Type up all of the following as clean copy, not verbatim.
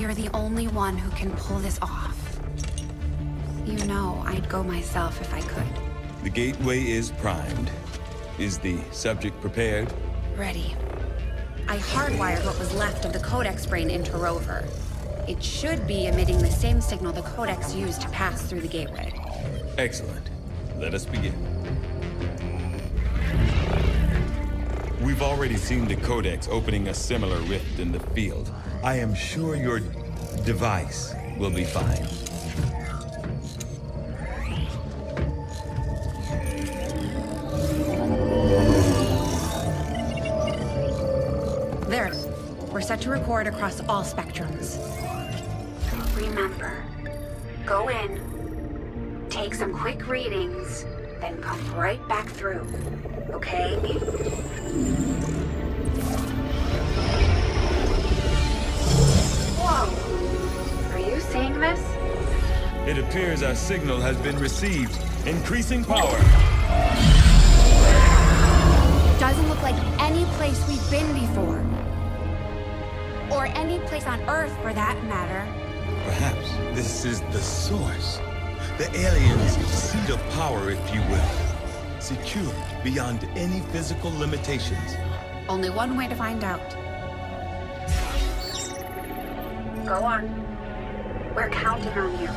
you're the only one who can pull this off. You know, I'd go myself if I could. The gateway is primed. Is the subject prepared? Ready. I hardwired what was left of the Codex brain into Rover. It should be emitting the same signal the Codex used to pass through the gateway. Excellent. Let us begin. We've already seen the Codex opening a similar rift in the field. I am sure your device will be fine. There. We're set to record across all spectrums. Remember, go in, take some quick readings, then come right back through, okay? Whoa! Are you seeing this? It appears our signal has been received. Increasing power. Doesn't look like any place we've been before. Or any place on Earth, for that matter. Perhaps this is the source. The aliens' seat of power, if you will. Secure beyond any physical limitations. Only one way to find out. Go on. We're counting on you.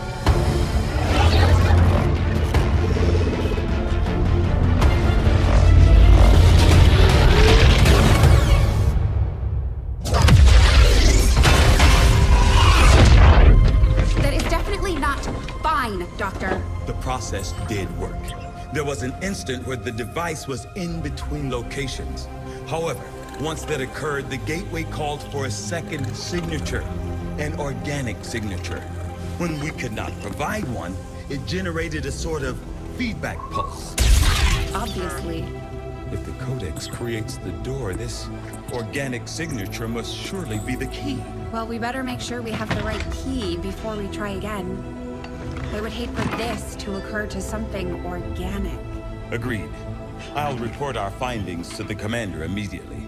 Doctor. The process did work. There was an instant where the device was in between locations. However, once that occurred, the gateway called for a second signature, an organic signature. When we could not provide one, it generated a sort of feedback pulse. Obviously. If the Codex creates the door, this organic signature must surely be the key. Well, we better make sure we have the right key before we try again. I would hate for this to occur to something organic. Agreed. I'll report our findings to the commander immediately.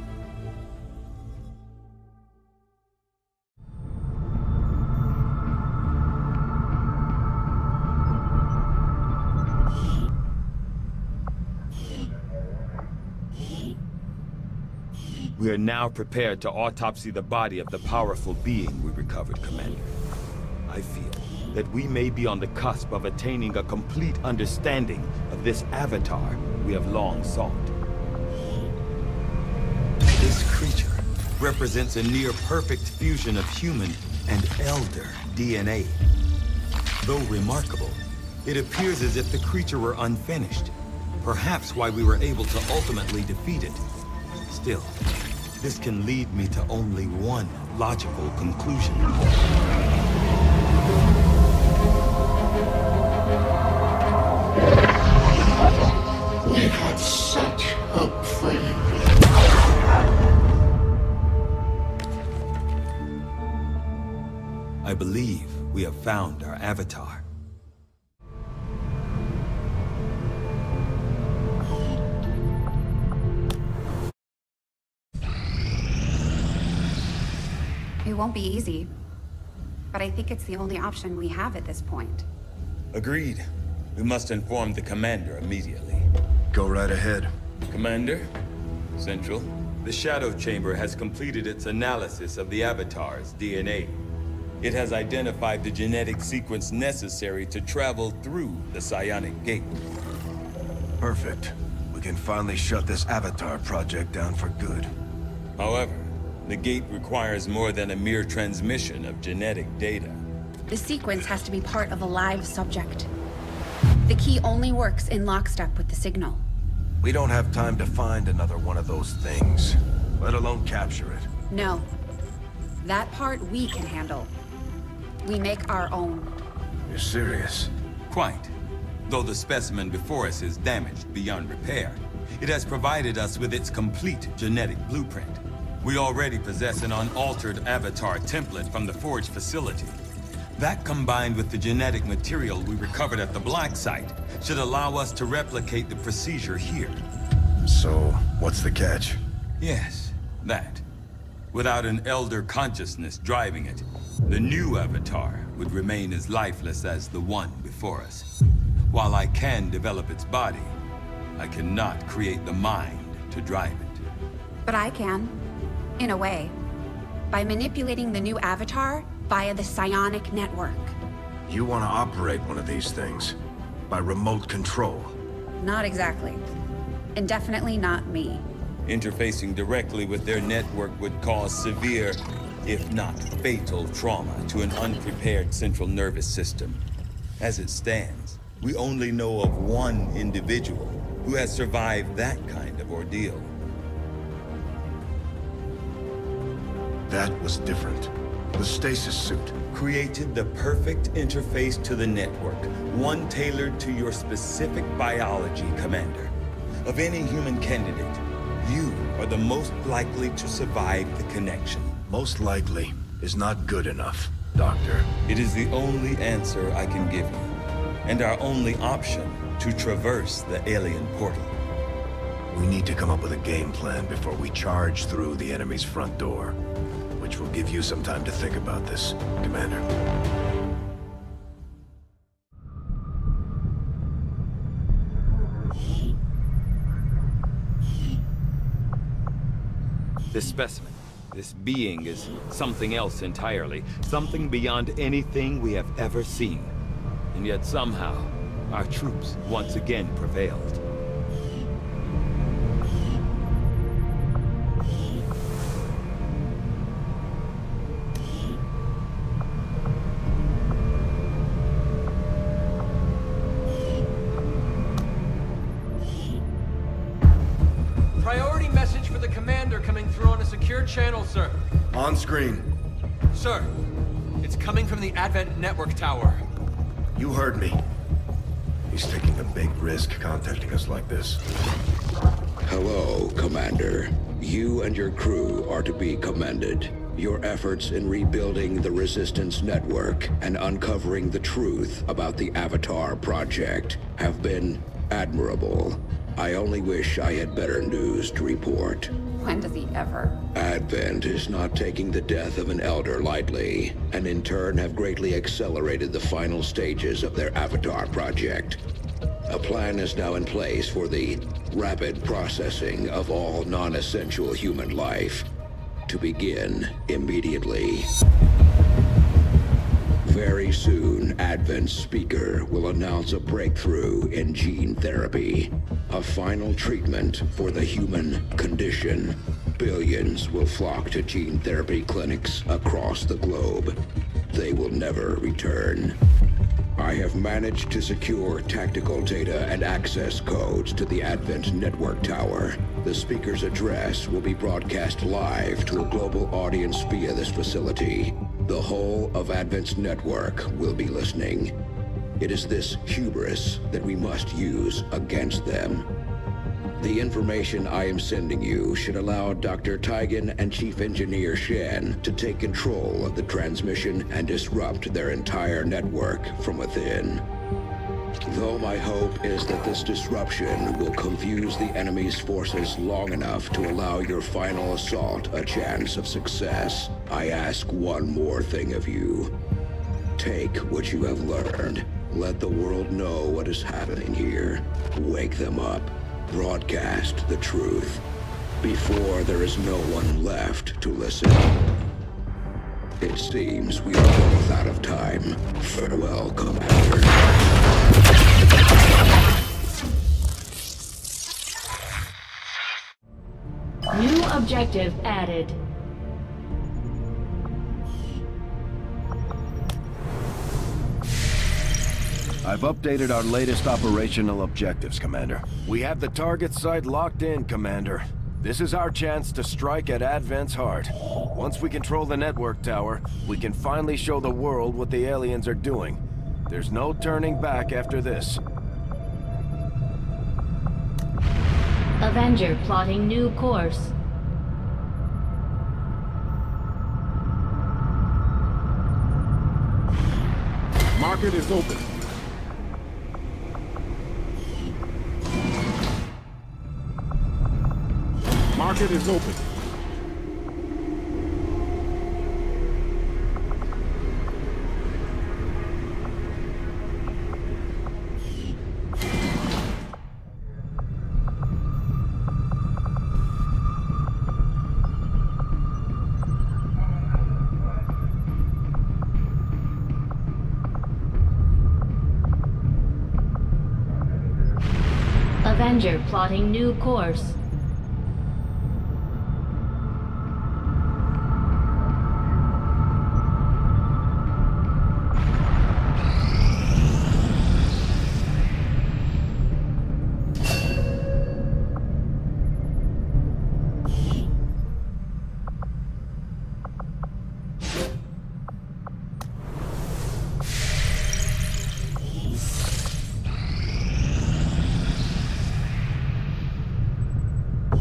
We are now prepared to autopsy the body of the powerful being we recovered, Commander. I feel that we may be on the cusp of attaining a complete understanding of this avatar we have long sought. This creature represents a near-perfect fusion of human and elder DNA. Though remarkable, it appears as if the creature were unfinished, perhaps why we were able to ultimately defeat it. Still, this can lead me to only one logical conclusion. We had such hope for you. I believe we have found our avatar. It won't be easy, but I think it's the only option we have at this point. Agreed. We must inform the commander immediately. Go right ahead. Commander, Central, the Shadow Chamber has completed its analysis of the Avatar's DNA. It has identified the genetic sequence necessary to travel through the Psionic Gate. Perfect. We can finally shut this Avatar project down for good. However, the gate requires more than a mere transmission of genetic data. The sequence has to be part of a live subject. The key only works in lockstep with the signal. We don't have time to find another one of those things, let alone capture it. No. That part we can handle. We make our own. You're serious? Quite. Though the specimen before us is damaged beyond repair, it has provided us with its complete genetic blueprint. We already possess an unaltered avatar template from the Forge facility. That, combined with the genetic material we recovered at the Black Site, should allow us to replicate the procedure here. So, what's the catch? Yes, that. Without an elder consciousness driving it, The new avatar would remain as lifeless as the one before us. While I can develop its body, I cannot create the mind to drive it. But I can, in a way, by manipulating the new avatar via the psionic network. You want to operate one of these things by remote control? Not exactly. And definitely not me. Interfacing directly with their network would cause severe, if not fatal, trauma to an unprepared central nervous system. As it stands, we only know of one individual who has survived that kind of ordeal. That was different. The stasis suit. Created the perfect interface to the network, one tailored to your specific biology, Commander. Of any human candidate, you are the most likely to survive the connection. Most likely is not good enough, Doctor. It is the only answer I can give you, and our only option to traverse the alien portal. We need to come up with a game plan before we charge through the enemy's front door, which will give you some time to think about this, Commander. This specimen, this being is something else entirely, something beyond anything we have ever seen. And yet somehow, our troops once again prevailed. Priority message for the commander coming through on a secure channel, sir. On screen. Sir, it's coming from the Advent Network Tower. You heard me. He's taking a big risk contacting us like this. Hello, Commander. You and your crew are to be commended. Your efforts in rebuilding the Resistance network and uncovering the truth about the Avatar project have been admirable. I only wish I had better news to report. When does he ever? Advent is not taking the death of an elder lightly, and in turn have greatly accelerated the final stages of their Avatar project. A plan is now in place for the rapid processing of all non-essential human life, to begin immediately. Very soon, Advent's speaker will announce a breakthrough in gene therapy, a final treatment for the human condition. Billions will flock to gene therapy clinics across the globe. They will never return. I have managed to secure tactical data and access codes to the Advent Network Tower. The speaker's address will be broadcast live to a global audience via this facility. The whole of Advent's network will be listening. It is this hubris that we must use against them. The information I am sending you should allow Dr. Taigen and Chief Engineer Shen to take control of the transmission and disrupt their entire network from within. Though my hope is that this disruption will confuse the enemy's forces long enough to allow your final assault a chance of success, I ask one more thing of you. Take what you have learned. Let the world know what is happening here. Wake them up. Broadcast the truth before there is no one left to listen. It seems we are both out of time. Farewell, Commander. New objective added. I've updated our latest operational objectives, Commander. We have the target site locked in, Commander. This is our chance to strike at Advent's heart. Once we control the network tower, we can finally show the world what the aliens are doing. There's no turning back after this. Avenger plotting new course. Market is open. Market is open. Avenger plotting new course.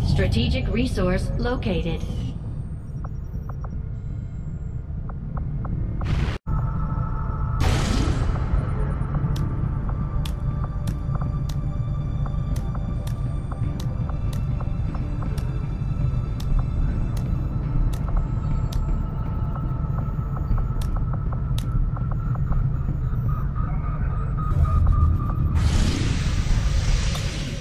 Strategic resource located.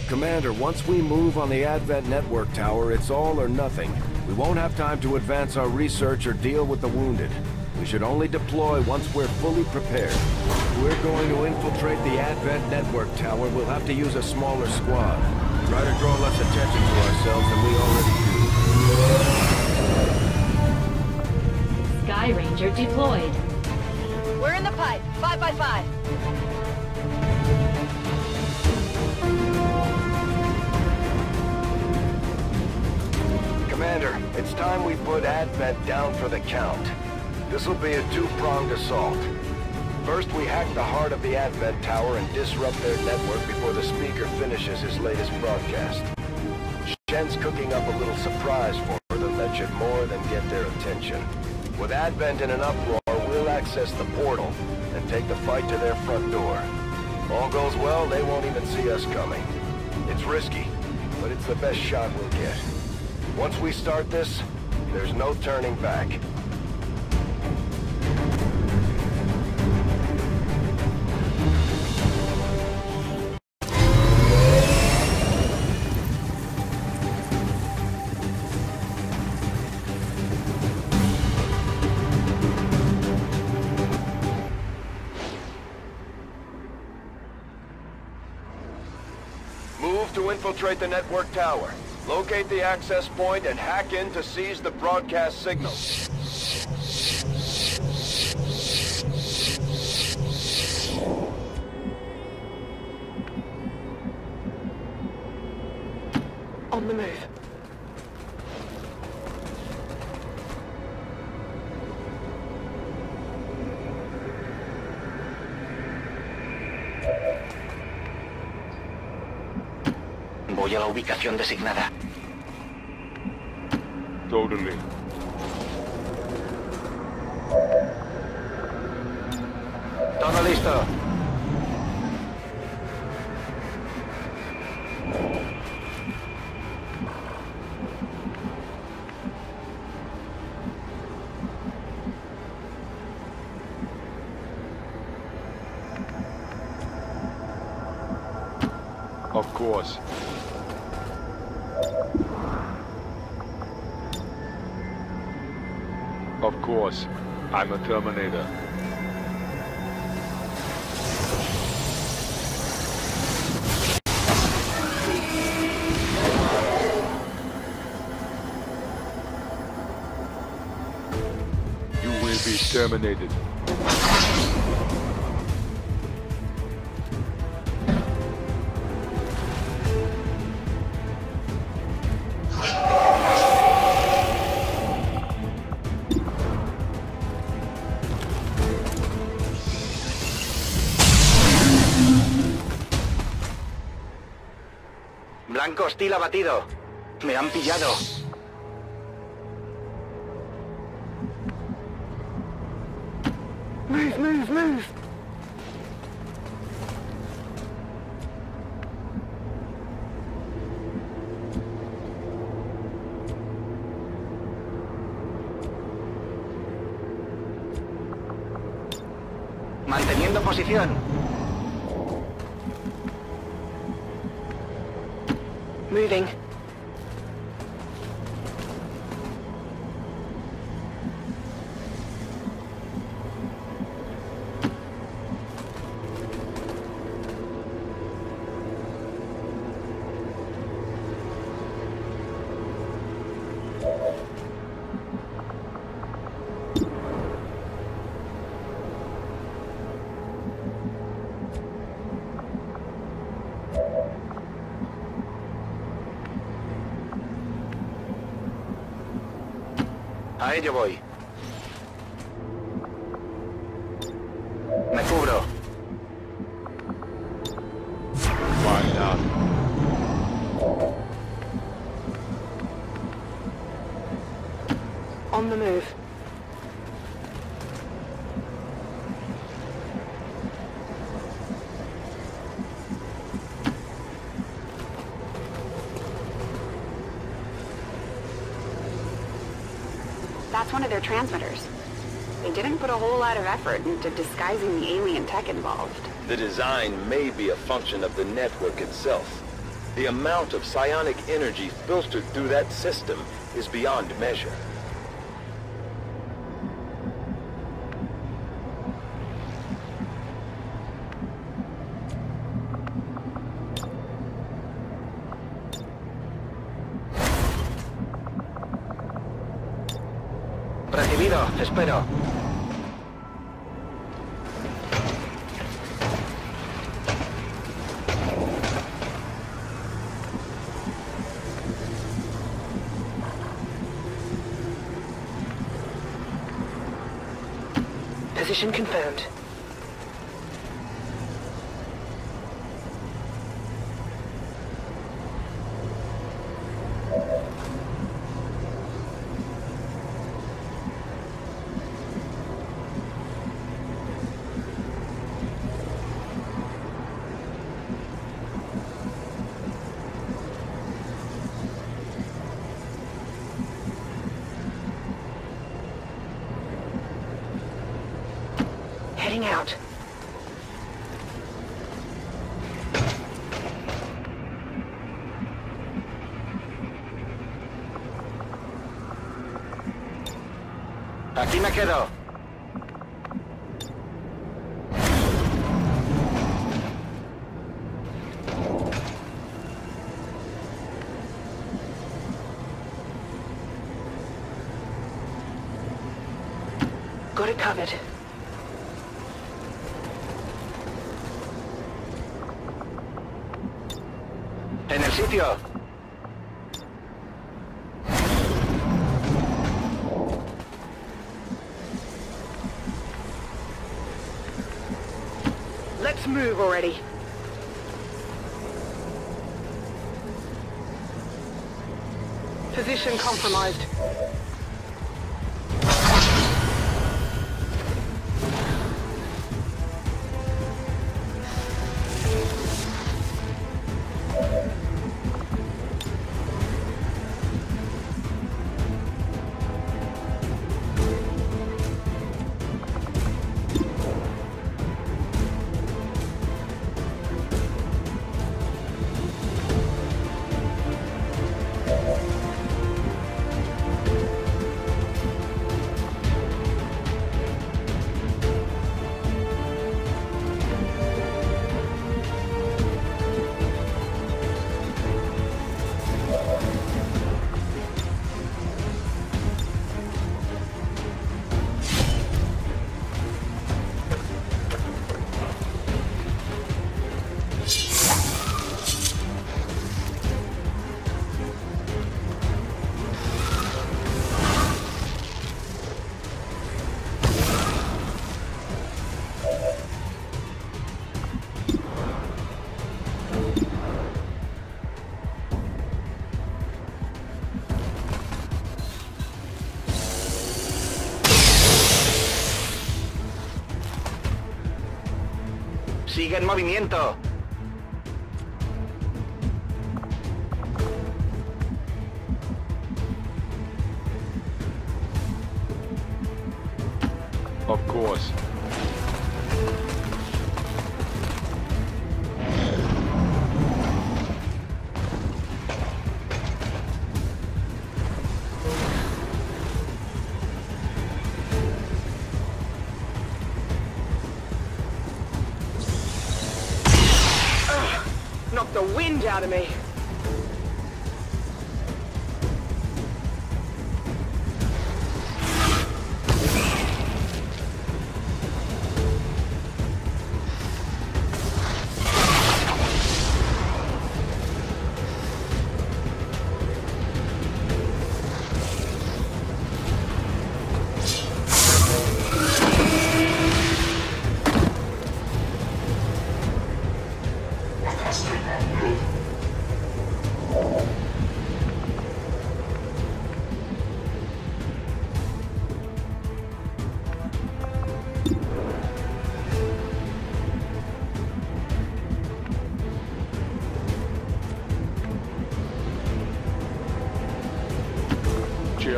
Commander, once we move on the Advent Network Tower, it's all or nothing. We won't have time to advance our research or deal with the wounded. We should only deploy once we're fully prepared. If we're going to infiltrate the Advent Network Tower, we'll have to use a smaller squad. Try to draw less attention to ourselves than we already do. Sky Ranger deployed. We're in the pipe. 5 by 5. Commander, it's time we put Advent down for the count. This'll be a two-pronged assault. First, we hack the heart of the Advent Tower and disrupt their network before the speaker finishes his latest broadcast. Shen's cooking up a little surprise for them that should more than get their attention. With Advent in an uproar, we'll access the portal and take the fight to their front door. All goes well, they won't even see us coming. It's risky, but it's the best shot we'll get. Once we start this, there's no turning back. Move to infiltrate the network tower. Locate the access point and hack in to seize the broadcast signal. On the move. Voy a la ubicación designada. Totally. Todo listo. Of course. Of course. I'm a Terminator. You will be terminated. Blanco hostil abatido. Me han pillado. Move, move, move! Manteniendo posición. Moving. A ello voy. Me cubro. Find out. On the move. That's one of their transmitters. They didn't put a whole lot of effort into disguising the alien tech involved. The design may be a function of the network itself. The amount of psionic energy filtered through that system is beyond measure. Recibido, espero. Position confirmed. Heading out. Aquí me quedo. Got it covered. En el sitio. Let's move already. Position compromised. Sigue en movimiento. Of course. Knocked the wind out of me.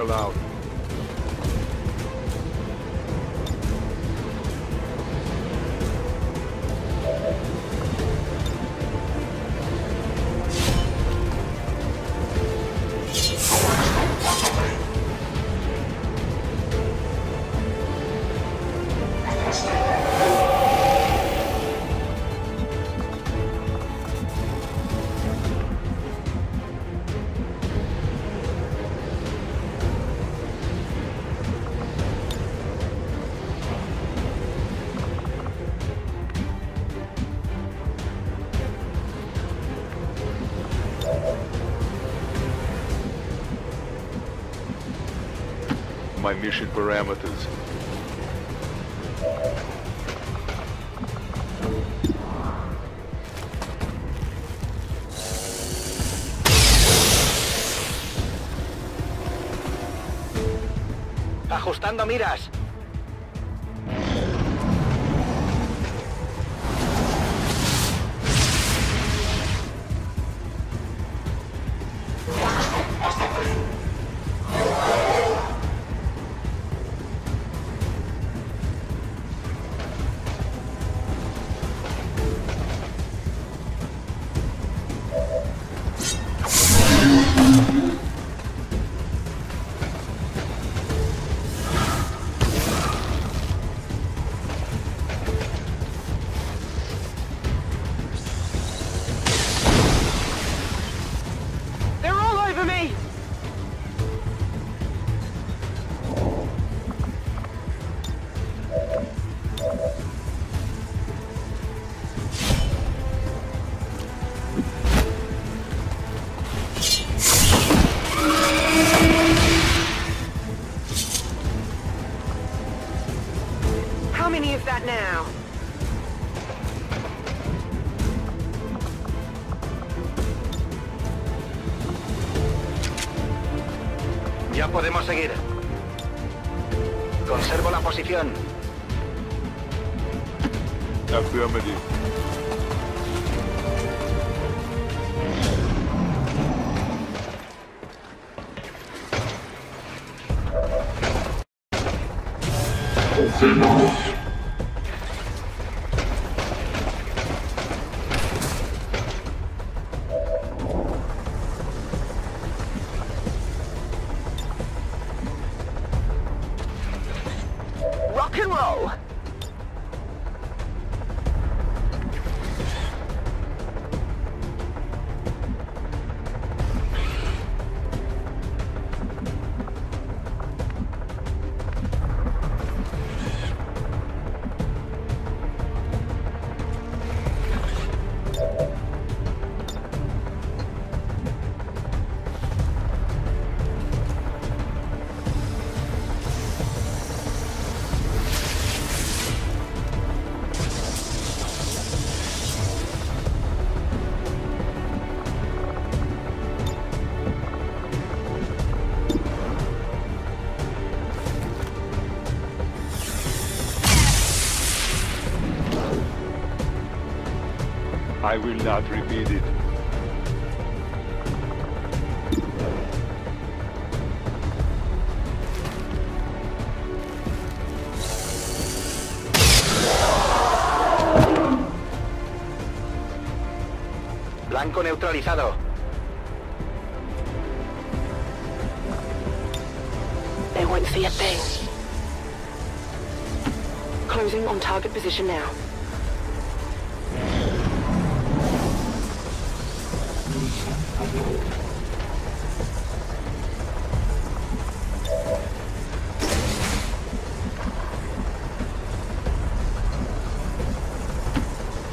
hell out. My mission parameters. Ajustando miras. How many is that now? Ya podemos seguir. Conservo la posición. Affirmative. Rock and roll! I will not repeat it. Blanco neutralizado. They won't see a thing. Closing on target position now.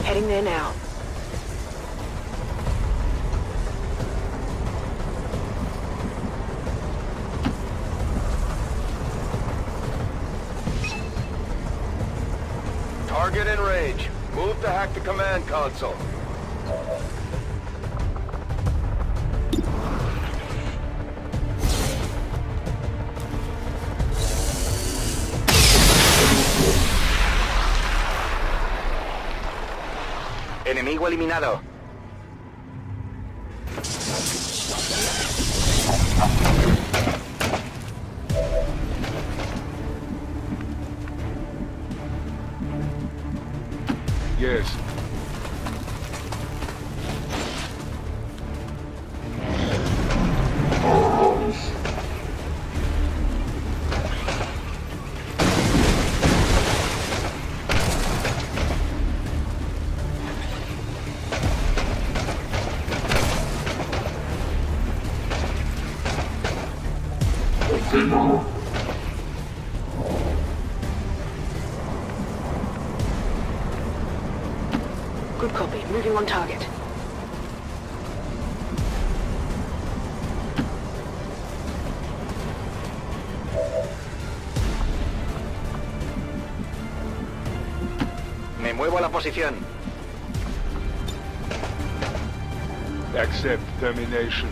Heading there now. Target in range. Move to hack the command console. Enemigo eliminado. Yes. Good copy. Moving on target. Me muevo a la posición. Accept termination.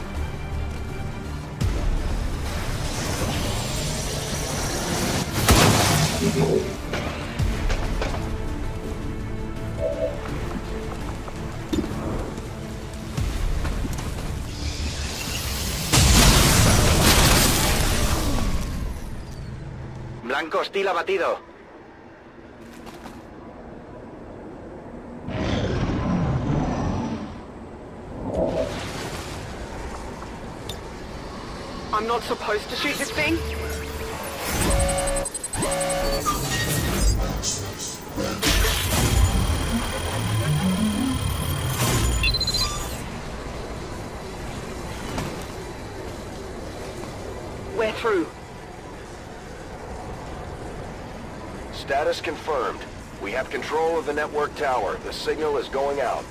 Blanco hostil abatido. I'm not supposed to shoot this thing? We're through. Status confirmed. We have control of the network tower. The signal is going out.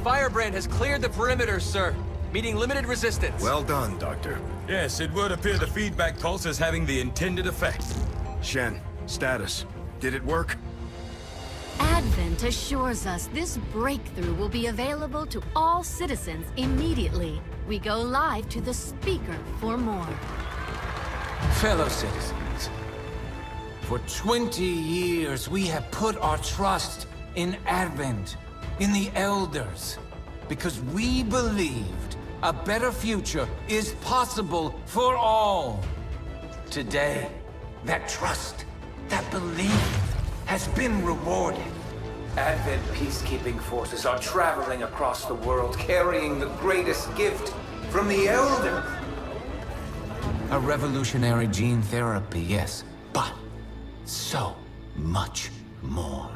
Firebrand has cleared the perimeter, sir. Meeting limited resistance. Well done, Doctor. Yes, it would appear the feedback pulse is having the intended effect. Shen, status. Did it work? Advent assures us this breakthrough will be available to all citizens immediately. We go live to the speaker for more. Fellow citizens, for 20 years we have put our trust in Advent, in the Elders, because we believed a better future is possible for all. Today, that trust, that belief, has been rewarded. Advent peacekeeping forces are traveling across the world, carrying the greatest gift from the Elders. A revolutionary gene therapy, yes, but so much more.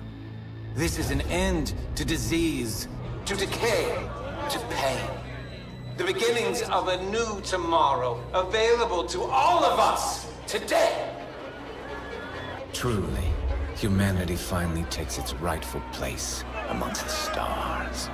This is an end to disease, to decay, to pain. The beginnings of a new tomorrow, available to all of us today. Truly, humanity finally takes its rightful place amongst the stars.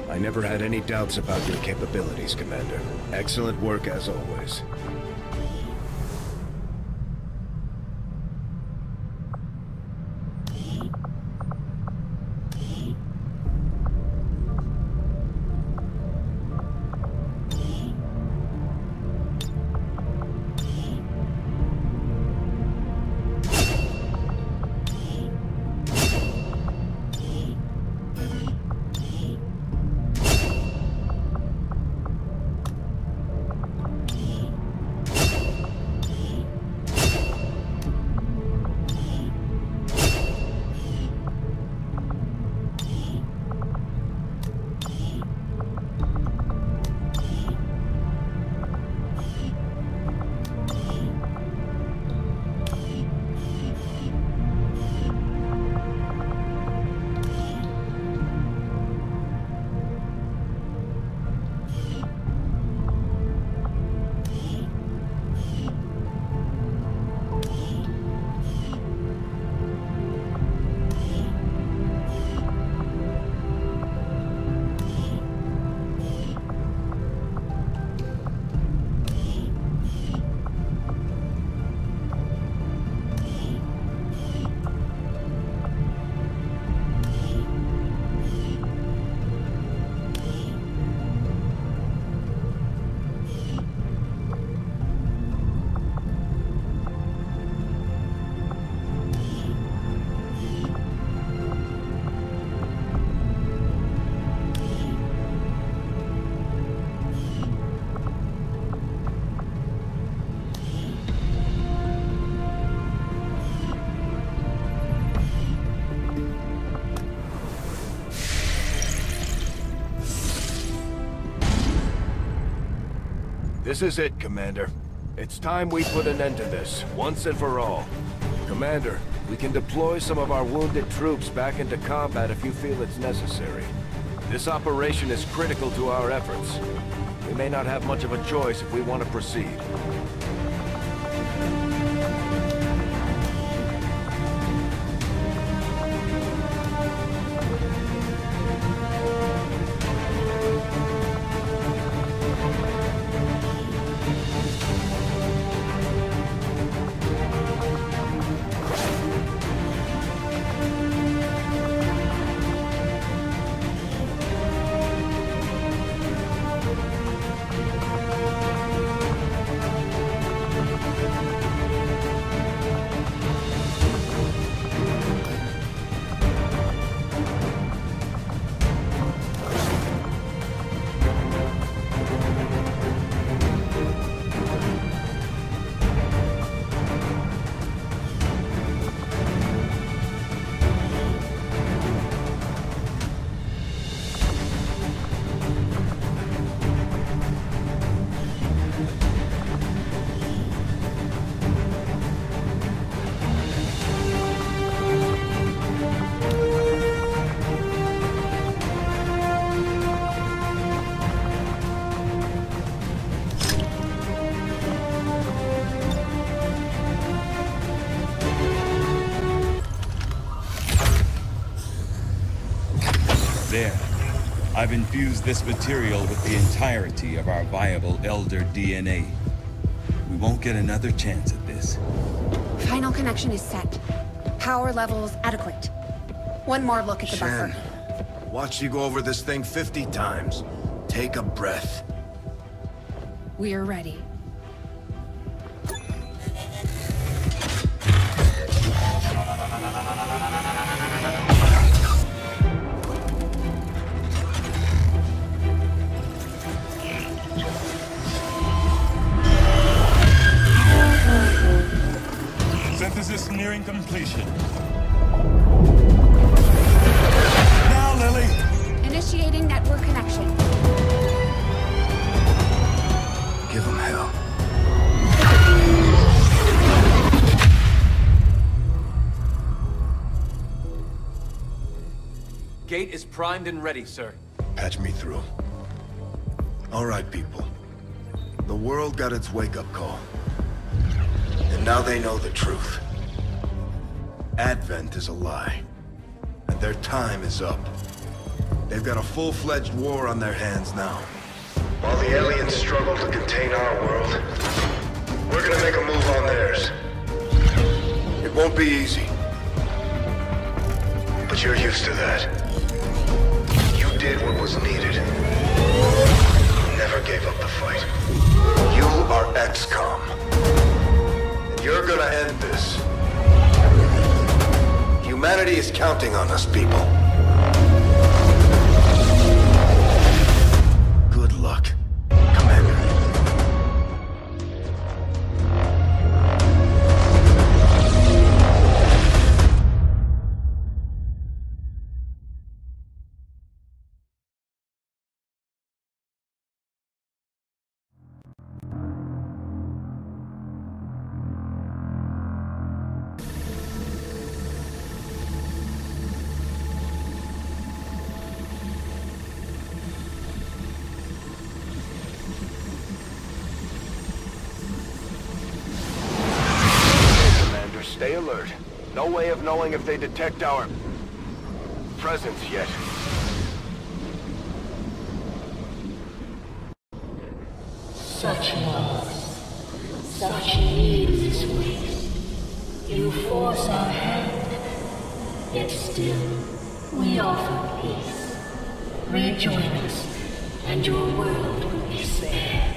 I never had any doubts about your capabilities, Commander. Excellent work as always. This is it, Commander. It's time we put an end to this, once and for all. Commander, we can deploy some of our wounded troops back into combat if you feel it's necessary. This operation is critical to our efforts. We may not have much of a choice if we want to proceed. There. I've infused this material with the entirety of our viable Elder DNA. We won't get another chance at this. Final connection is set. Power levels adequate. One more look at the buffer. Watch you go over this thing 50 times. Take a breath. We're ready. Synthesis nearing completion. Now, Lily! Initiating network connection. Give them hell. Gate is primed and ready, sir. Patch me through. All right, people. The world got its wake-up call. And now they know the truth. Advent is a lie. And their time is up. They've got a full-fledged war on their hands now. While the aliens struggle to contain our world, we're gonna make a move on theirs. It won't be easy. But you're used to that. You did what was needed. You never gave up the fight. You are Xcom. You're gonna end this. Humanity is counting on us, people. Good luck, Commander. Stay alert. No way of knowing if they detect our presence yet. Such loss, such needless. You force our hand, yet still we offer peace. Rejoin us, and your world will be spared.